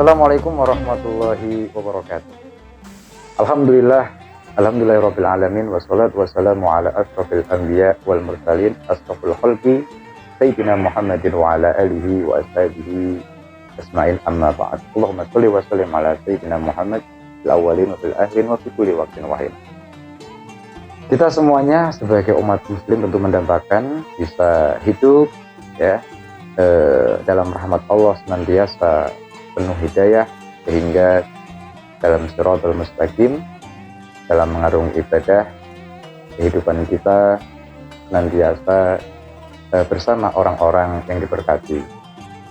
Assalamualaikum warahmatullahi wabarakatuh. Alhamdulillahirabbil alamin wassalatu wassalamu ala asyrofil anbiya wal mursalin asyrofil khalqi sayyidina Muhammadin wa ala alihi wa ashabihi asma'in amma ba'd. Allahumma shalli wa sallim ala sayyidina Muhammad fil awwalin wa fil akhirin wa fi kulli waqtin wa hin. Kita semuanya sebagai umat muslim tentu mendambakan bisa hidup ya dalam rahmat Allah senantiasa penuh hidayah, sehingga dalam shiratal mustaqim, dalam mengarungi ibadah, kehidupan kita senantiasa bersama orang-orang yang diberkati,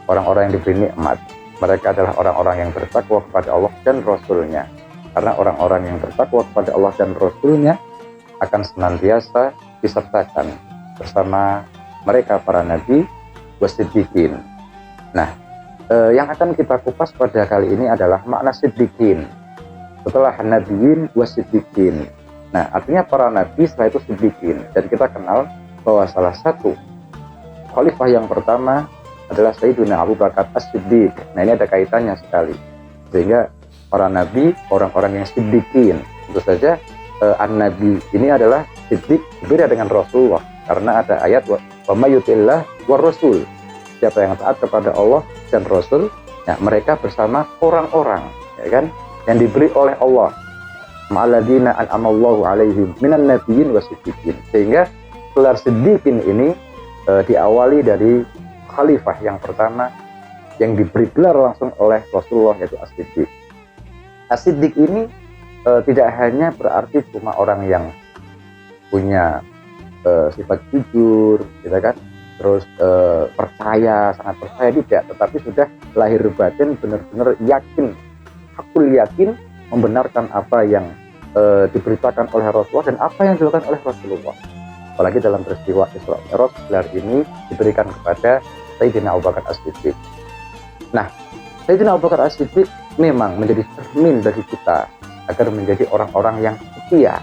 orang-orang yang diberi nikmat. Mereka adalah orang-orang yang bertakwa kepada Allah dan Rasul-Nya, karena orang-orang yang bertakwa kepada Allah dan Rasul-Nya akan senantiasa disertakan bersama mereka para nabi wasiddiqin. Nah, yang akan kita kupas pada kali ini adalah makna siddiqin setelah nabiyin wasiddiqin. Nah, artinya para nabi setelah itu siddiqin, dan kita kenal bahwa salah satu khalifah yang pertama adalah Sayyidina Abu Bakar As-Siddiq. Nah, ini ada kaitannya sekali, sehingga para nabi orang-orang yang siddiqin. Tentu saja an-nabi ini adalah siddiq, berbeda dengan Rasulullah, karena ada ayat wa may yuti'illah war rasul, siapa yang taat kepada Allah dan Rasul, ya, mereka bersama orang-orang ya kan yang diberi oleh Allah, ma'alladina an'amallahu alaihim minan nabiyyin wasiddiqin. Sehingga gelar siddiqin ini diawali dari khalifah yang pertama yang diberi gelar langsung oleh Rasulullah, yaitu As-Siddiq. As-Siddiq ini tidak hanya berarti cuma orang yang punya sifat jujur, gitu kan, terus percaya, sangat percaya, tidak, tetapi sudah lahir batin benar-benar yakin, hakul yakin, membenarkan apa yang diberitakan oleh Rasulullah dan apa yang dilakukan oleh Rasulullah. Apalagi dalam peristiwa Isra Mi'raj, gelar ini diberikan kepada Sayyidina Abu Bakar As-Siddiq. Nah, Sayyidina Abu Bakar As-Siddiq memang menjadi cermin bagi kita agar menjadi orang-orang yang setia,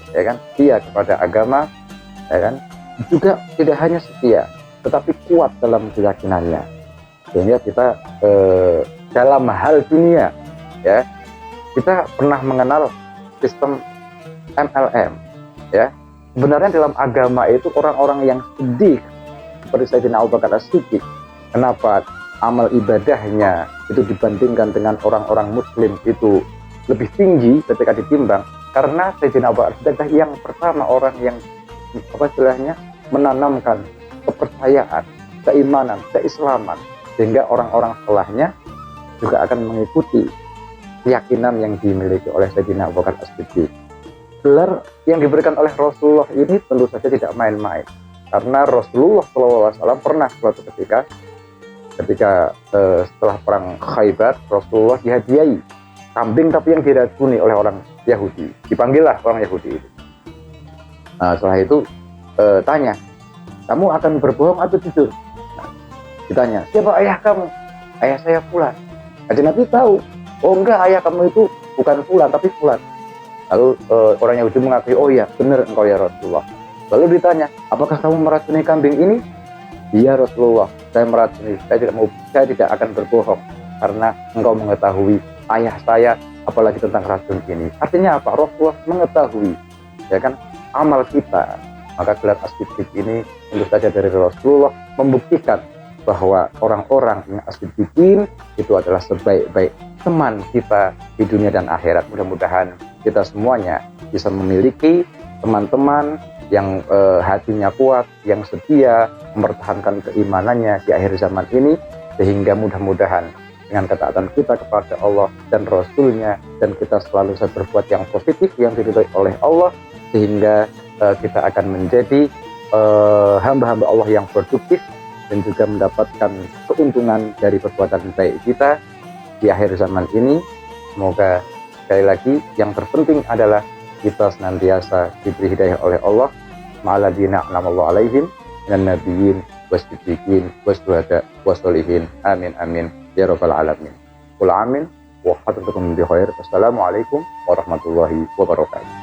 ya kan, setia kepada agama, ya kan, juga tidak hanya setia tetapi kuat dalam keyakinannya, sehingga kita dalam hal dunia ya, kita pernah mengenal sistem MLM ya. Sebenarnya dalam agama itu orang-orang yang sedih seperti Sayyidina Abu Bakar As-Siddiq, kenapa amal ibadahnya itu dibandingkan dengan orang-orang muslim itu lebih tinggi ketika ditimbang? Karena Sayyidina Abu Bakar As-Siddiq yang pertama orang yang istilahnya menanamkan kepercayaan, keimanan, keislaman, sehingga orang-orang setelahnya juga akan mengikuti keyakinan yang dimiliki oleh Sayyidina Abu Bakar As-Siddiq. Gelar yang diberikan oleh Rasulullah ini tentu saja tidak main-main, karena Rasulullah SAW pernah suatu ketika setelah perang Khaybar, Rasulullah dihadiahi kambing tapi yang diracuni oleh orang Yahudi. Dipanggillah orang Yahudi itu. Nah, setelah itu tanya, kamu akan berbohong atau jujur? Nah, ditanya, siapa ayah kamu? Ayah saya Fulan. Jadi Nabi tahu, oh enggak, ayah kamu itu bukan Fulan tapi Fulan. Lalu orang Yahudi mengakui, oh iya benar engkau ya Rasulullah. Lalu ditanya, apakah kamu meracuni kambing ini? Iya Rasulullah, saya meracuni. Saya tidak akan berbohong karena engkau mengetahui ayah saya, apalagi tentang racun ini. Artinya apa? Rasulullah mengetahui, ya kan, amal kita. Maka gelar As-Siddiq ini tentu saja dari Rasulullah membuktikan bahwa orang-orang yang As-Siddiqin itu adalah sebaik-baik teman kita di dunia dan akhirat. Mudah-mudahan kita semuanya bisa memiliki teman-teman yang hatinya kuat, yang setia, mempertahankan keimanannya di akhir zaman ini, sehingga mudah-mudahan dengan ketaatan kita kepada Allah dan Rasul-Nya, dan kita selalu berbuat yang positif, yang diridhoi oleh Allah, sehingga kita akan menjadi hamba-hamba Allah yang produktif dan juga mendapatkan keuntungan dari perbuatan baik kita di akhir zaman ini. Semoga sekali lagi yang terpenting adalah kita senantiasa diberi hidayah oleh Allah, ma'alladina an'amallahu alaihim minan nabiyyin wasiddiqin wasyuhada wassolihin. Amin amin ya rabbal alamin. Qul amin wa hadratukum bi khair. Wassalamualaikum warahmatullahi wabarakatuh.